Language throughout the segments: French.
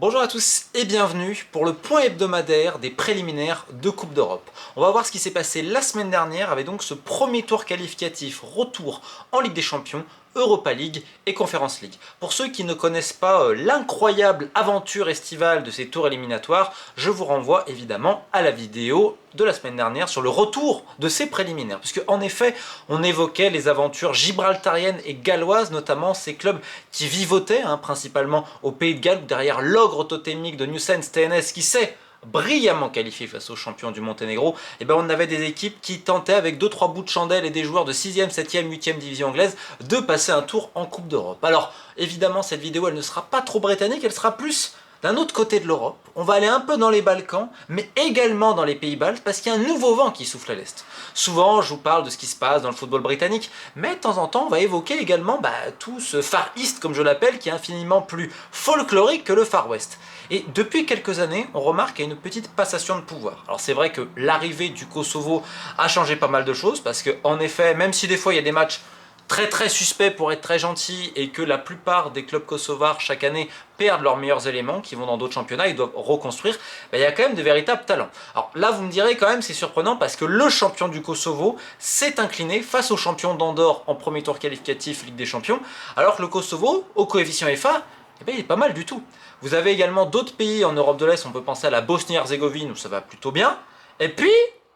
Bonjour à tous et bienvenue pour le point hebdomadaire des préliminaires de Coupe d'Europe. On va voir ce qui s'est passé la semaine dernière avec donc ce premier tour qualificatif retour en Ligue des Champions, Europa League et Conference League. Pour ceux qui ne connaissent pas l'incroyable aventure estivale de ces tours éliminatoires, je vous renvoie évidemment à la vidéo de la semaine dernière sur le retour de ces préliminaires. Puisque en effet, on évoquait les aventures gibraltariennes et galloises, notamment ces clubs qui vivotaient principalement au Pays de Galles, derrière l'ogre totémique de Newsense TNS qui s'est brillamment qualifié face aux champions du Monténégro, et ben on avait des équipes qui tentaient avec 2-3 bouts de chandelle et des joueurs de 6e, 7e, 8e division anglaise de passer un tour en Coupe d'Europe. Alors évidemment cette vidéo elle ne sera pas trop britannique, elle sera plus d'un autre côté de l'Europe. On va aller un peu dans les Balkans, mais également dans les pays baltes, parce qu'il y a un nouveau vent qui souffle à l'Est. Souvent, je vous parle de ce qui se passe dans le football britannique, mais de temps en temps, on va évoquer également tout ce Far East, comme je l'appelle, qui est infiniment plus folklorique que le Far West. Et depuis quelques années, on remarque qu'il y a une petite passation de pouvoir. Alors c'est vrai que l'arrivée du Kosovo a changé pas mal de choses, parce qu'en effet, même si des fois il y a des matchs très suspect pour être très gentil et que la plupart des clubs kosovars chaque année perdent leurs meilleurs éléments qui vont dans d'autres championnats, ils doivent reconstruire, il y a quand même de véritables talents. Alors là vous me direz quand même c'est surprenant parce que le champion du Kosovo s'est incliné face au champion d'Andorre en premier tour qualificatif Ligue des Champions, alors que le Kosovo, au coefficient FA, il est pas mal du tout. Vous avez également d'autres pays en Europe de l'Est, on peut penser à la Bosnie-Herzégovine où ça va plutôt bien, et puis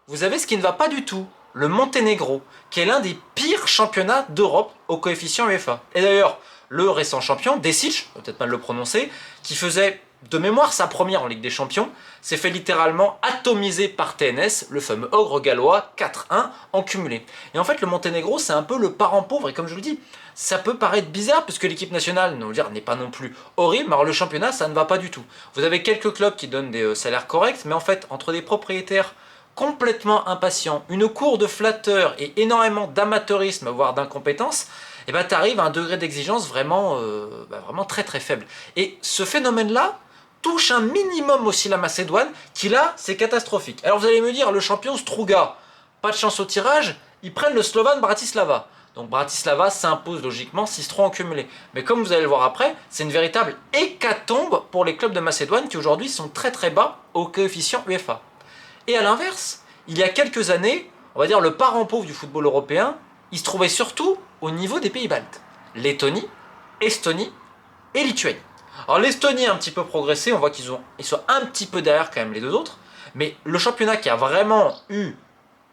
vous avez ce qui ne va pas du tout, le Monténégro, qui est l'un des pires championnats d'Europe au coefficient UEFA. Et d'ailleurs, le récent champion, Desic, peut-être mal le prononcer, qui faisait de mémoire sa première en Ligue des Champions, s'est fait littéralement atomiser par TNS, le fameux ogre gallois, 4-1 en cumulé. Et en fait, le Monténégro, c'est un peu le parent pauvre, et comme je le dis, ça peut paraître bizarre, puisque l'équipe nationale, n'est pas non plus horrible, mais alors le championnat, ça ne va pas du tout. Vous avez quelques clubs qui donnent des salaires corrects, mais en fait, entre des propriétaires complètement impatient, une cour de flatteurs et énormément d'amateurisme, voire d'incompétence, et tu arrives à un degré d'exigence vraiment très faible. Et ce phénomène-là touche un minimum aussi la Macédoine, qui là, c'est catastrophique. Alors vous allez me dire, le champion Struga, pas de chance au tirage, ils prennent le Slovan Bratislava. Donc Bratislava s'impose logiquement 6-3 en cumulé. Mais comme vous allez le voir après, c'est une véritable hécatombe pour les clubs de Macédoine qui aujourd'hui sont très bas au coefficient UEFA. Et à l'inverse, il y a quelques années, on va dire le parent pauvre du football européen, il se trouvait surtout au niveau des pays baltes. Lettonie, Estonie et Lituanie. Alors l'Estonie a un petit peu progressé, on voit qu'ils sont un petit peu derrière quand même les deux autres, mais le championnat qui a vraiment eu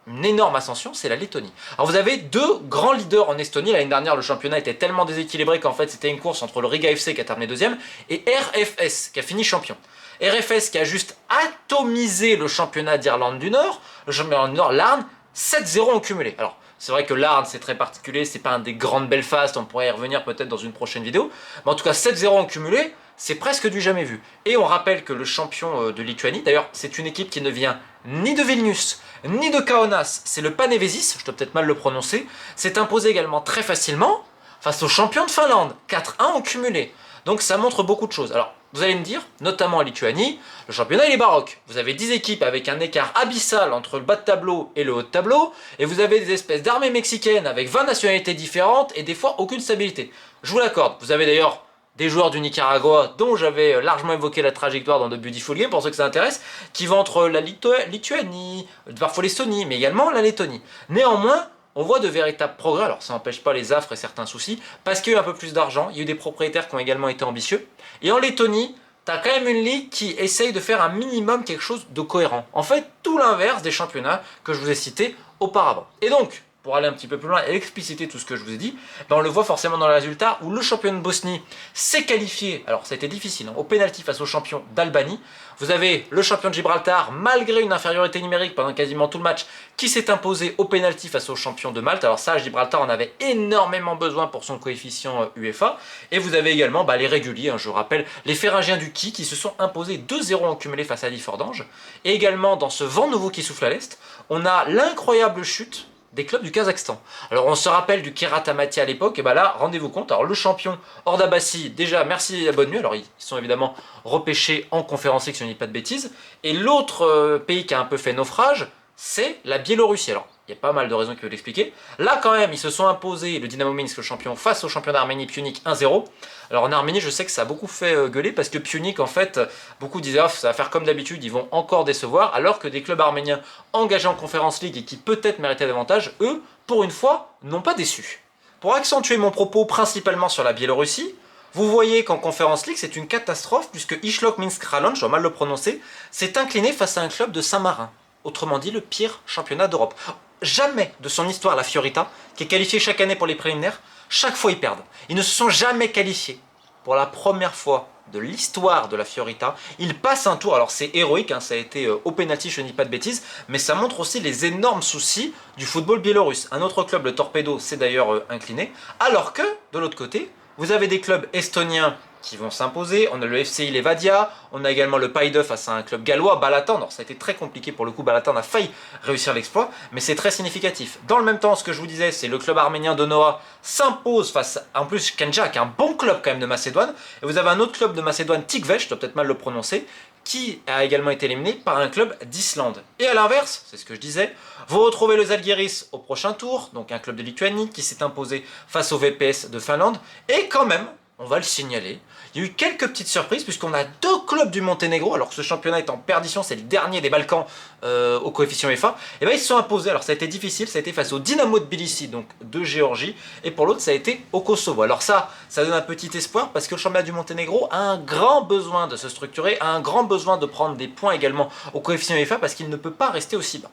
une énorme ascension, c'est la Lettonie. Alors vous avez deux grands leaders en Estonie. L'année dernière, le championnat était tellement déséquilibré qu'en fait c'était une course entre le Riga FC qui a terminé deuxième et RFS qui a fini champion. RFS qui a juste atomisé le championnat d'Irlande du Nord, le championnat du Nord, l'Arn, 7-0 en cumulé. Alors c'est vrai que l'Arn c'est très particulier, c'est pas un des grandes Belfast, on pourrait y revenir peut-être dans une prochaine vidéo, mais en tout cas 7-0 en cumulé, c'est presque du jamais vu. Et on rappelle que le champion de Lituanie, d'ailleurs c'est une équipe qui ne vient ni de Vilnius, ni de Kaunas, c'est le Panevesis, je dois peut-être mal le prononcer, s'est imposé également très facilement face au champion de Finlande, 4-1 en cumulé. Donc ça montre beaucoup de choses. Alors vous allez me dire, notamment en Lituanie, le championnat il est baroque. Vous avez 10 équipes avec un écart abyssal entre le bas de tableau et le haut de tableau, et vous avez des espèces d'armées mexicaines avec 20 nationalités différentes et des fois aucune stabilité. Je vous l'accorde, vous avez d'ailleurs des joueurs du Nicaragua, dont j'avais largement évoqué la trajectoire dans The Beautiful Game, pour ceux que ça intéresse, qui vont entre la Lituanie, parfois l'Estonie, mais également la Lettonie. Néanmoins, on voit de véritables progrès, alors ça n'empêche pas les affres et certains soucis, parce qu'il y a eu un peu plus d'argent, il y a eu des propriétaires qui ont également été ambitieux, et en Lettonie, tu as quand même une ligue qui essaye de faire un minimum quelque chose de cohérent. En fait, tout l'inverse des championnats que je vous ai cités auparavant. Et donc, pour aller un petit peu plus loin et expliciter tout ce que je vous ai dit, on le voit forcément dans le résultat où le champion de Bosnie s'est qualifié, alors ça a été difficile, au pénalty face au champion d'Albanie. Vous avez le champion de Gibraltar, malgré une infériorité numérique pendant quasiment tout le match, qui s'est imposé au pénalty face au champion de Malte. Alors ça, Gibraltar en avait énormément besoin pour son coefficient UEFA. Et vous avez également les réguliers, je rappelle, les Féringiens du Qui se sont imposés 2-0 en cumulé face à Differdange. Et également, dans ce vent nouveau qui souffle à l'Est, on a l'incroyable chute des clubs du Kazakhstan. Alors on se rappelle du Kirat Almaty à l'époque, et là, rendez-vous compte, alors le champion Ordabasy, déjà merci et la bonne nuit, alors ils sont évidemment repêchés en conférence League si on ne dit pas de bêtises, et l'autre pays qui a un peu fait naufrage, c'est la Biélorussie. Alors il y a pas mal de raisons qui peuvent l'expliquer. Là, quand même, ils se sont imposés, le Dynamo Minsk, le champion, face au champion d'Arménie, Pionik 1-0. Alors en Arménie, je sais que ça a beaucoup fait gueuler parce que Pionik, en fait, beaucoup disaient ça va faire comme d'habitude, ils vont encore décevoir, alors que des clubs arméniens engagés en Conference League et qui peut-être méritaient davantage, eux, pour une fois, n'ont pas déçu. Pour accentuer mon propos principalement sur la Biélorussie, vous voyez qu'en Conference League, c'est une catastrophe puisque Ishlok Minsk Ralon, je dois mal le prononcer, s'est incliné face à un club de Saint-Marin. Autrement dit, le pire championnat d'Europe. Jamais de son histoire, la Fiorita, qui est qualifiée chaque année pour les préliminaires, chaque fois ils perdent. Ils ne se sont jamais qualifiés. Pour la première fois de l'histoire de la Fiorita, ils passent un tour. Alors c'est héroïque, hein, ça a été au pénalty, je ne dis pas de bêtises, mais ça montre aussi les énormes soucis du football biélorusse. Un autre club, le Torpedo, s'est d'ailleurs incliné. Alors que, de l'autre côté, vous avez des clubs estoniens qui vont s'imposer. On a le FCI Levadia, on a également le Paide face à un club gallois, Balaton. Alors ça a été très compliqué pour le coup, Balaton a failli réussir l'exploit, mais c'est très significatif. Dans le même temps, ce que je vous disais, c'est le club arménien de Noah s'impose face à, en plus, Kenja, qui est un bon club quand même de Macédoine. Et vous avez un autre club de Macédoine, Tikveh, je dois peut-être mal le prononcer, qui a également été éliminé par un club d'Islande. Et à l'inverse, c'est ce que je disais, vous retrouvez le Zalgiris au prochain tour, donc un club de Lituanie qui s'est imposé face au VPS de Finlande, et quand même, on va le signaler, il y a eu quelques petites surprises puisqu'on a deux clubs du Monténégro, alors que ce championnat est en perdition, c'est le dernier des Balkans au coefficient UEFA, et bien ils se sont imposés. Alors ça a été difficile, ça a été face au Dynamo Tbilissi, donc de Géorgie, et pour l'autre ça a été au Kosovo. Alors ça donne un petit espoir parce que le championnat du Monténégro a un grand besoin de se structurer, a un grand besoin de prendre des points également au coefficient UEFA parce qu'il ne peut pas rester aussi bas.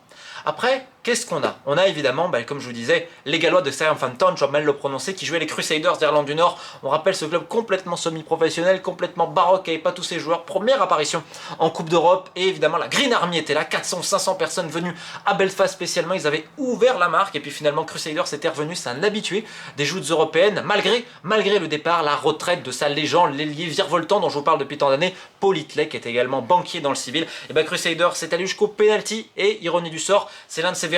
Après, qu'est-ce qu'on a? On a évidemment, comme je vous disais, les Gallois de Southampton, je dois mal le prononcer, qui jouaient les Crusaders d'Irlande du Nord. On rappelle ce club complètement semi-professionnel, complètement baroque, qui n'avait pas tous ses joueurs. Première apparition en Coupe d'Europe, et évidemment la Green Army était là, 400-500 personnes venues à Belfast spécialement. Ils avaient ouvert la marque, et puis finalement Crusaders était revenu, c'est un habitué des joutes européennes, malgré le départ, la retraite de sa légende, l'ailier virevoltant dont je vous parle depuis tant d'années, Paul Hitley, qui était également banquier dans le civil. Et Crusaders s'est allé jusqu'au penalty, et ironie du sort, c'est l'un de ses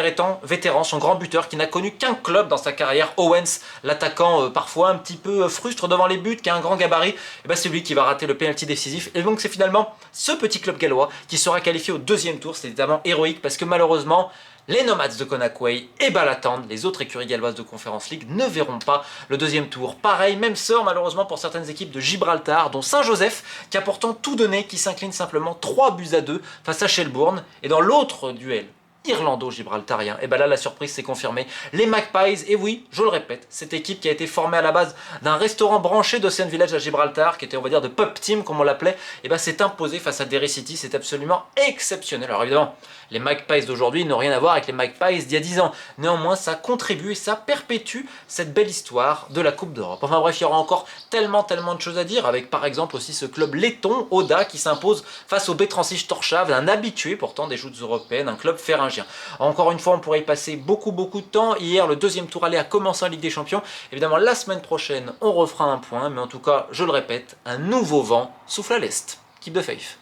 vétérans, son grand buteur, qui n'a connu qu'un club dans sa carrière, Owens, l'attaquant parfois un petit peu frustre devant les buts, qui a un grand gabarit, et c'est lui qui va rater le penalty décisif. Et donc c'est finalement ce petit club gallois qui sera qualifié au deuxième tour. C'est évidemment héroïque parce que malheureusement, les Nomads de Conakry et Balaton, les autres écuries galloises de Conference League, ne verront pas le deuxième tour. Pareil, même sort malheureusement pour certaines équipes de Gibraltar, dont Saint-Joseph, qui a pourtant tout donné, qui s'incline simplement 3-2 face à Shelbourne. Et dans l'autre duel, irlando-gibraltarien, et là la surprise s'est confirmée, les Magpies, et oui, je le répète, cette équipe qui a été formée à la base d'un restaurant branché d'Ocean Village à Gibraltar, qui était on va dire de pub team comme on l'appelait, s'est imposée face à Derry City, c'est absolument exceptionnel. Alors évidemment, les Magpies d'aujourd'hui n'ont rien à voir avec les Magpies d'il y a 10 ans, néanmoins ça contribue et ça perpétue cette belle histoire de la Coupe d'Europe. Enfin bref, il y aura encore tellement de choses à dire, avec par exemple aussi ce club letton, Oda, qui s'impose face au B36 Torshov, un habitué pourtant des joutes européennes, un club féringien. Encore une fois, on pourrait y passer beaucoup de temps. Hier, le deuxième tour allait à commencer en Ligue des Champions. Évidemment, la semaine prochaine, on refera un point, mais en tout cas, je le répète, un nouveau vent souffle à l'Est. Keep the faith.